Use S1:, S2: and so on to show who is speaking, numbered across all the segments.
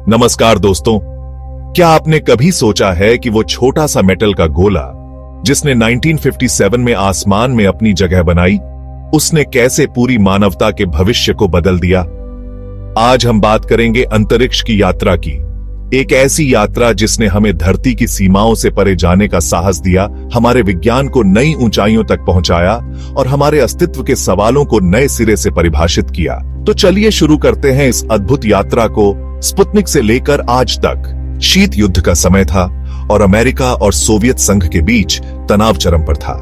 S1: नमस्कार दोस्तों, क्या आपने कभी सोचा है कि वो छोटा सा मेटल का गोला जिसने 1957 में आसमान में अपनी जगह बनाई, उसने कैसे पूरी मानवता के भविष्य को बदल दिया? आज हम बात करेंगे अंतरिक्ष की यात्रा की, एक ऐसी यात्रा जिसने हमें धरती की सीमाओं से परे जाने का साहस दिया, हमारे विज्ञान को नई ऊंचाइयों तक पहुंचाया और हमारे अस्तित्व के सवालों को नए सिरे से परिभाषित किया। तो चलिए शुरू करते हैं इस अद्भुत यात्रा को। स्पुतनिक से लेकर आज तक शीत युद्ध का समय था और अमेरिका और सोवियत संघ के बीच तनाव चरम पर था।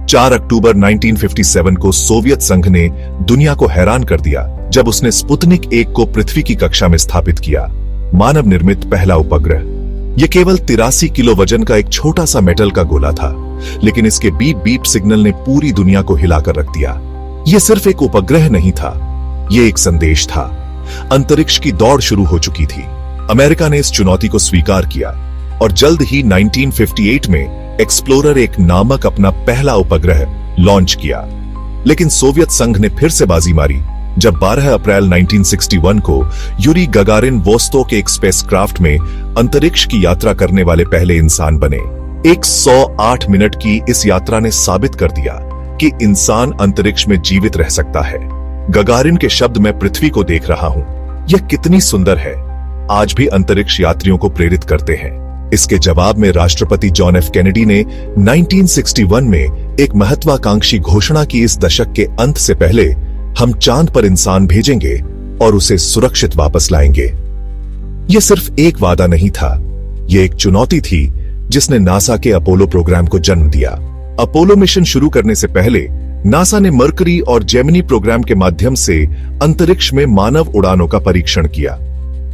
S1: 4 अक्टूबर 1957 को सोवियत संघ ने दुनिया को हैरान कर दिया जब उसने स्पुतनिक 1 को पृथ्वी की कक्षा में स्थापित किया, मानव निर्मित पहला उपग्रह। यह केवल 83 किलो वजन का एक छोटा सा मेटल का गोला था, लेकिन इसके बीप बीप सिग्नल ने पूरी दुनिया को हिलाकर रख दिया। यह सिर्फ एक उपग्रह नहीं था, यह एक संदेश था। अंतरिक्ष की दौड़ शुरू हो चुकी थी। अमेरिका ने इस चुनौती को स्वीकार किया और जल्द ही 1958 में एक्सप्लोरर 1 नामक अपना पहला उपग्रह लॉन्च किया। लेकिन सोवियत संघ ने फिर से बाजी मारी जब 12 अप्रैल 1961 को यूरी गगारिन वोस्तोक एक स्पेसक्राफ्ट में अंतरिक्ष की यात्रा करने वाले पहले इंसान बने। 108 मिनट की इस यात्रा ने साबित कर दिया कि इंसान अंतरिक्ष में जीवित रह सकता है। गगारिन के शब्द, मैं पृथ्वी को देख रहा हूं, यह कितनी सुंदर है, आज भी अंतरिक्ष यात्रियों को प्रेरित करते हैं। इसके जवाब में राष्ट्रपति जॉन एफ कैनेडी ने 1961 में एक महत्वाकांक्षी घोषणा की, इस दशक के अंत से पहले हम चांद पर इंसान भेजेंगे और उसे सुरक्षित वापस लाएंगे। यह सिर्फ एक वादा नहीं था, यह एक चुनौती थी जिसने नासा के अपोलो प्रोग्राम को जन्म दिया। अपोलो मिशन शुरू करने से पहले नासा ने मर्करी और जेमिनी प्रोग्राम के माध्यम से अंतरिक्ष में मानव उड़ानों का परीक्षण किया।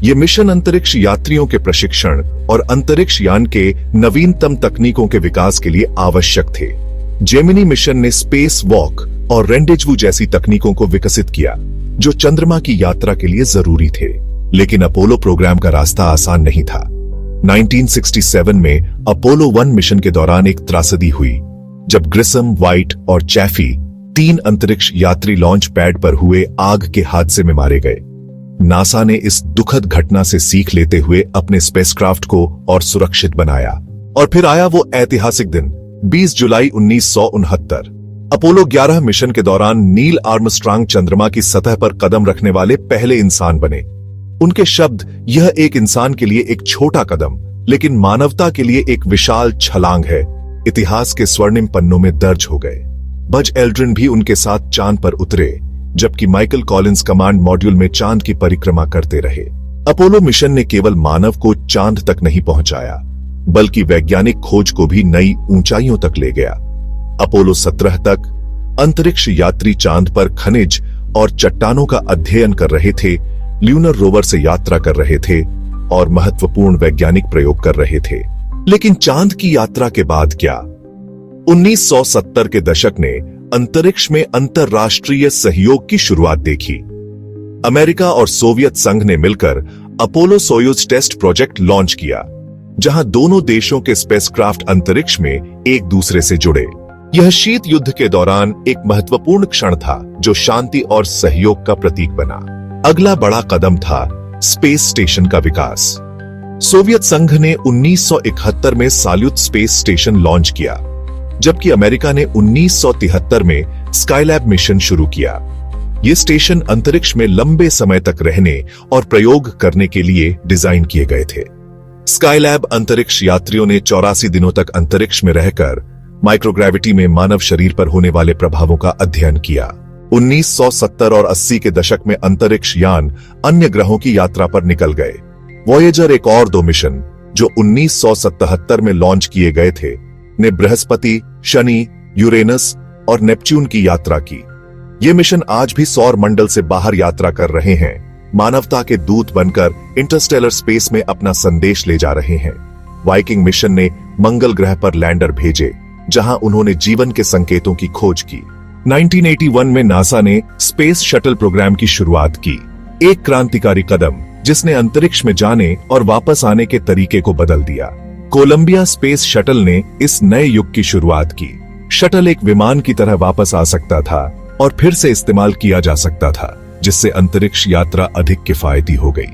S1: यह मिशन अंतरिक्ष यात्रियों के प्रशिक्षण और अंतरिक्ष यान के नवीनतम तकनीकों के विकास के लिए आवश्यक थे। जेमिनी मिशन ने स्पेस वॉक और रेंडेजवू जैसी तकनीकों को विकसित किया जो चंद्रमा की यात्रा के लिए जरूरी थे। लेकिन अपोलो प्रोग्राम का रास्ता आसान नहीं था। 1967 में अपोलो 1 मिशन के दौरान एक त्रासदी हुई जब ग्रिसम, व्हाइट और चैफी 3 अंतरिक्ष यात्री लॉन्च पैड पर हुए आग के हादसे में मारे गए। नासा ने इस दुखद घटना से सीख लेते हुए अपने स्पेसक्राफ्ट को और सुरक्षित बनाया। और फिर आया वो ऐतिहासिक दिन, 20 जुलाई 1969। अपोलो 11 मिशन के दौरान नील आर्मस्ट्रांग चंद्रमा की सतह पर कदम रखने वाले पहले इंसान बने। उनके शब्द, यह एक इंसान के लिए एक छोटा कदम, लेकिन मानवता के लिए एक विशाल छलांग है, इतिहास के स्वर्णिम पन्नों में दर्ज हो गए। बज एल्ड्रिन भी उनके साथ चांद पर उतरे, जबकि माइकल कॉलिंस कमांड मॉड्यूल में चांद की परिक्रमा करते रहे। अपोलो मिशन ने केवल मानव को चांद तक नहीं पहुंचाया, बल्कि वैज्ञानिक खोज को भी नई ऊंचाइयों तक ले गया। अपोलो 17 तक अंतरिक्ष यात्री चांद पर खनिज और चट्टानों का अध्ययन कर रहे थे, ल्यूनर रोवर से यात्रा कर रहे थे और महत्वपूर्ण वैज्ञानिक प्रयोग कर रहे थे। लेकिन चांद की यात्रा के बाद क्या? 1970 के दशक ने अंतरिक्ष में अंतरराष्ट्रीय सहयोग की शुरुआत देखी। अमेरिका और सोवियत संघ ने मिलकर Apollo Soyuz test project launch किया, जहां दोनों देशों के स्पेसक्राफ्ट अंतरिक्ष में एक दूसरे से जुड़े। यह शीत युद्ध के दौरान एक महत्वपूर्ण क्षण था जो शांति और सहयोग का प्रतीक बना। अगला बड़ा कदम था स्पेस स्टेशन का विकास। सोवियत संघ ने 1971 में साल्यूट स्पेस स्टेशन लॉन्च किया, जबकि अमेरिका ने 1973 में स्काईलैब मिशन शुरू किया। ये स्टेशन अंतरिक्ष में लंबे समय तक रहने और प्रयोग करने के लिए डिजाइन किए गए थे। स्काईलैब अंतरिक्ष यात्रियों ने 84 दिनों तक अंतरिक्ष में रहकर माइक्रोग्रेविटी में मानव शरीर पर होने वाले प्रभावों का अध्ययन किया। 1970 और 80 के दशक में अंतरिक्ष यान अन्य ग्रहों की यात्रा पर निकल गए। वॉयेजर 1 और 2 मिशन, जो 1977 में लॉन्च किए गए थे, ने बृहस्पति, शनि, यूरेनस और नेपच्यून की यात्रा की। ये मिशन आज भी सौर मंडल से बाहर यात्रा कर रहे हैं, मानवता के दूत बनकर इंटरस्टेलर स्पेस में अपना संदेश ले जा रहे हैं। वाइकिंग मिशन ने मंगल ग्रह पर लैंडर भेजे, जहां उन्होंने जीवन के संकेतों की खोज की। 1981 में नासा ने स्पेस शटल प्रोग्राम की शुरुआत की, एक क्रांतिकारी कदम जिसने अंतरिक्ष में जाने और वापस आने के तरीके को बदल दिया। कोलंबिया स्पेस शटल ने इस नए युग की शुरुआत की। शटल एक विमान की तरह वापस आ सकता था और फिर से इस्तेमाल किया जा सकता था, जिससे अंतरिक्ष यात्रा अधिक किफायती हो गई।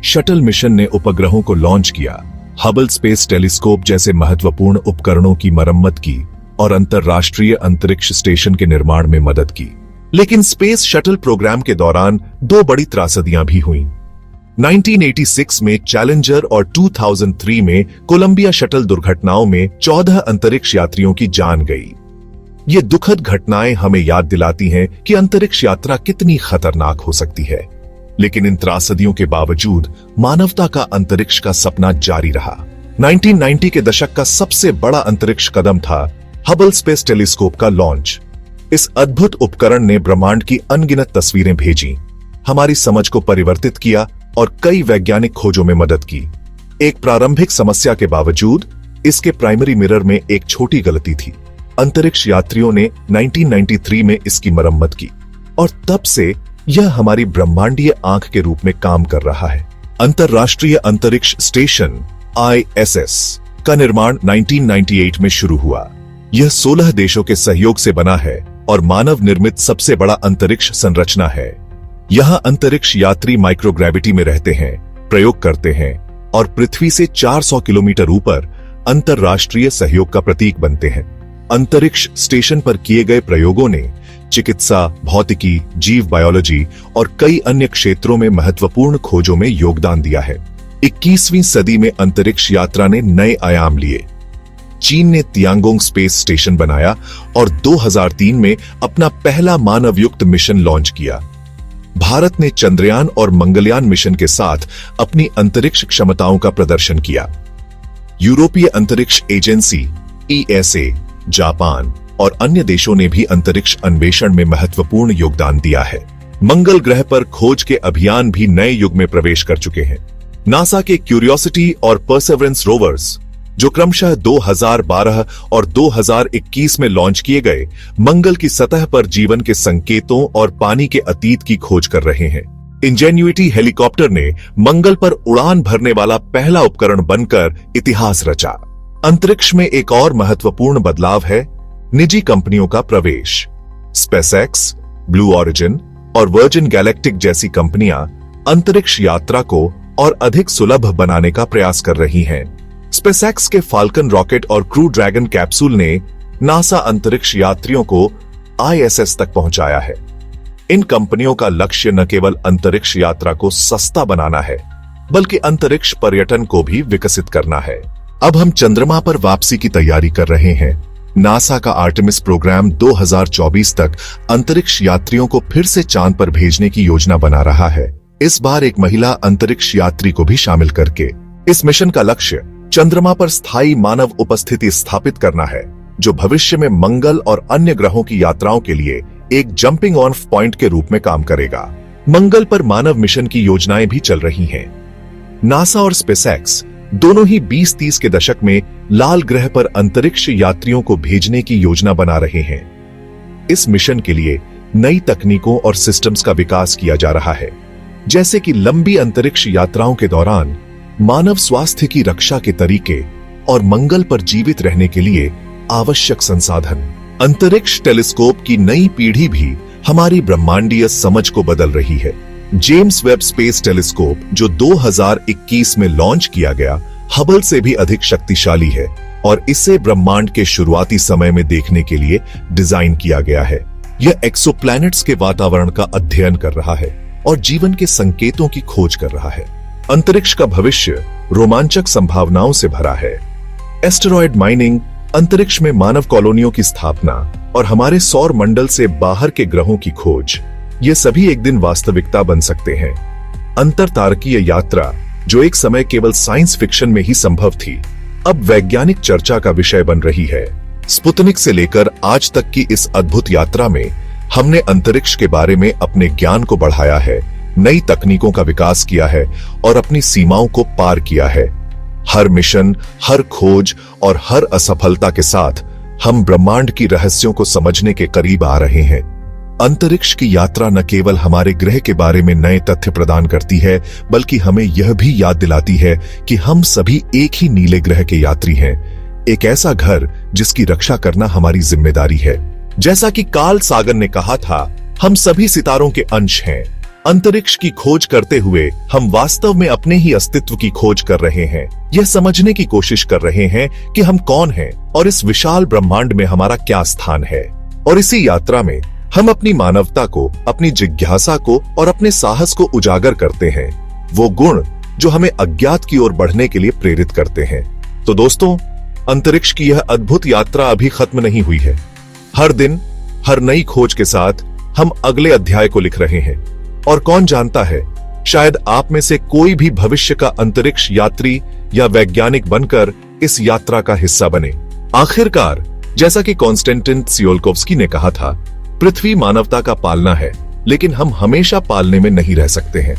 S1: शटल मिशन ने उपग्रहों को लॉन्च किया, हबल स्पेस टेलीस्कोप जैसे महत्वपूर्ण उपकरणों की मरम्मत की और अंतरराष्ट्रीय अंतरिक्ष स्टेशन के निर्माण में मदद की। लेकिन स्पेस शटल प्रोग्राम के दौरान दो बड़ी त्रासदियां भी हुईं। 1986 में चैलेंजर और 2003 में कोलंबिया शटल दुर्घटनाओं में 14 अंतरिक्ष यात्रियों की जान गई। ये दुखद घटनाएं हमें याद दिलाती हैं कि अंतरिक्ष यात्रा कितनी खतरनाक हो सकती है। लेकिन इन त्रासदियों के बावजूद मानवता का अंतरिक्ष का सपना जारी रहा। 1990 के दशक का सबसे बड़ा अंतरिक्ष कदम था हबल स्पेस टेलीस्कोप का लॉन्च। इस अद्भुत उपकरण ने ब्रह्मांड की अनगिनत तस्वीरें भेजी, हमारी समझ को परिवर्तित किया और कई वैज्ञानिक खोजों में मदद की। एक प्रारंभिक समस्या के बावजूद इसके प्राइमरी मिरर में एक छोटी गलती थी। अंतरिक्ष यात्रियों ने 1993 में इसकी मरम्मत की और तब से यह हमारी ब्रह्मांडीय आंख के रूप में काम कर रहा है। अंतरराष्ट्रीय अंतरिक्ष स्टेशन ISS का निर्माण 1998 में शुरू हुआ। यह 16 देशों के सहयोग से बना है और मानव निर्मित सबसे बड़ा अंतरिक्ष संरचना है। यहां अंतरिक्ष यात्री माइक्रोग्रेविटी में रहते हैं, प्रयोग करते हैं और पृथ्वी से 400 किलोमीटर ऊपर अंतरराष्ट्रीय सहयोग का प्रतीक बनते हैं। अंतरिक्ष स्टेशन पर किए गए प्रयोगों ने चिकित्सा, भौतिकी, जीव बायोलॉजी और कई अन्य क्षेत्रों में महत्वपूर्ण खोजों में योगदान दिया है। 21वीं सदी में अंतरिक्ष यात्रा ने नए आयाम लिए। चीन ने तियांगोंग स्पेस स्टेशन बनाया और 2003 में अपना पहला मानवयुक्त मिशन लॉन्च किया। भारत ने चंद्रयान और मंगलयान मिशन के साथ अपनी अंतरिक्ष क्षमताओं का प्रदर्शन किया। यूरोपीय अंतरिक्ष एजेंसी ESA, जापान और अन्य देशों ने भी अंतरिक्ष अन्वेषण में महत्वपूर्ण योगदान दिया है। मंगल ग्रह पर खोज के अभियान भी नए युग में प्रवेश कर चुके हैं। नासा के क्यूरियोसिटी और परसेवरेंस रोवर्स, जो क्रमशः 2012 और 2021 में लॉन्च किए गए, मंगल की सतह पर जीवन के संकेतों और पानी के अतीत की खोज कर रहे हैं। इंजेन्युइटी हेलीकॉप्टर ने मंगल पर उड़ान भरने वाला पहला उपकरण बनकर इतिहास रचा। अंतरिक्ष में एक और महत्वपूर्ण बदलाव है निजी कंपनियों का प्रवेश। स्पेसएक्स, ब्लू ऑरिजिन और वर्जिन गैलेक्टिक जैसी कंपनियां अंतरिक्ष यात्रा को और अधिक सुलभ बनाने का प्रयास कर रही हैं। स्पेसएक्स के फाल्कन रॉकेट और क्रू ड्रैगन कैप्सूल ने नासा अंतरिक्ष यात्रियों को ISS तक पहुंचाया है। इन कंपनियों का लक्ष्य न केवल अंतरिक्ष यात्रा को सस्ता बनाना है, बल्कि अंतरिक्ष पर्यटन को भी विकसित करना है। अब हम चंद्रमा पर वापसी की तैयारी कर रहे हैं। नासा का आर्टेमिस प्रोग्राम 2024 तक अंतरिक्ष यात्रियों को फिर से चांद पर भेजने की योजना बना रहा है, इस बार एक महिला अंतरिक्ष यात्री को भी शामिल करके। इस मिशन का लक्ष्य चंद्रमा पर स्थायी मानव उपस्थिति स्थापित करना है, जो भविष्य में मंगल और अन्य ग्रहों की यात्राओं के लिए एक जंपिंग ऑफ पॉइंट के रूप में काम करेगा। मंगल पर मानव मिशन की योजनाएं भी चल रही हैं। नासा और स्पेसएक्स दोनों ही 2030 के दशक में लाल ग्रह पर अंतरिक्ष यात्रियों को भेजने की योजना बना रहे हैं। इस मिशन के लिए नई तकनीकों और सिस्टम्स का विकास किया जा रहा है, जैसे कि लंबी अंतरिक्ष यात्राओं के दौरान मानव स्वास्थ्य की रक्षा के तरीके और मंगल पर जीवित रहने के लिए आवश्यक संसाधन। अंतरिक्ष टेलीस्कोप की नई पीढ़ी भी हमारी ब्रह्मांडीय समझ को बदल रही है। जेम्स वेब स्पेस टेलीस्कोप, जो 2021 में लॉन्च किया गया, हबल से भी अधिक शक्तिशाली है और इसे ब्रह्मांड के शुरुआती समय में देखने के लिए डिजाइन किया गया है। यह एक्सोप्लैनेट्स के वातावरण का अध्ययन कर रहा है और जीवन के संकेतों की खोज कर रहा है। अंतरिक्ष का भविष्य रोमांचक संभावनाओं से भरा है। एस्टेरॉयड माइनिंग, अंतरिक्ष में मानव कॉलोनियों की स्थापना और हमारे सौर मंडल से बाहर के ग्रहों की खोज, ये सभी एक दिन वास्तविकता बन सकते हैं। अंतरतारकीय यात्रा, जो एक समय केवल साइंस फिक्शन में ही संभव थी, अब वैज्ञानिक चर्चा का विषय बन रही है। स्पुतनिक से लेकर आज तक की इस अद्भुत यात्रा में हमने अंतरिक्ष के बारे में अपने ज्ञान को बढ़ाया है, नई तकनीकों का विकास किया है और अपनी सीमाओं को पार किया है। हर मिशन, हर खोज और हर असफलता के साथ हम ब्रह्मांड की रहस्यों को समझने के करीब आ रहे हैं। अंतरिक्ष की यात्रा न केवल हमारे ग्रह के बारे में नए तथ्य प्रदान करती है, बल्कि हमें यह भी याद दिलाती है कि हम सभी एक ही नीले ग्रह के यात्री हैं, एक ऐसा घर जिसकी रक्षा करना हमारी जिम्मेदारी है। जैसा कि कार्ल सागन ने कहा था, हम सभी सितारों के अंश हैं अंतरिक्ष की खोज करते हुए हम वास्तव में अपने ही अस्तित्व की खोज कर रहे हैं। यह समझने की कोशिश कर रहे हैं कि हम कौन हैं और इस विशाल ब्रह्मांड में हमारा क्या स्थान है। और इसी यात्रा में हम अपनी मानवता को, अपनी जिज्ञासा को और अपने साहस को उजागर करते हैं, वो गुण जो हमें अज्ञात की ओर बढ़ने के लिए प्रेरित करते हैं। तो दोस्तों, अंतरिक्ष की यह अद्भुत यात्रा अभी खत्म नहीं हुई है। हर दिन हर नई खोज के साथ हम अगले अध्याय को लिख रहे हैं। और कौन जानता है, शायद आप में से कोई भी भविष्य का अंतरिक्ष यात्री या वैज्ञानिक बनकर इस यात्रा का हिस्सा बने। आखिरकार, जैसा कि कॉन्स्टेंटिन त्सियोल्कोव्स्की ने कहा था, पृथ्वी मानवता का पालना है, लेकिन हम हमेशा पालने में नहीं रह सकते हैं।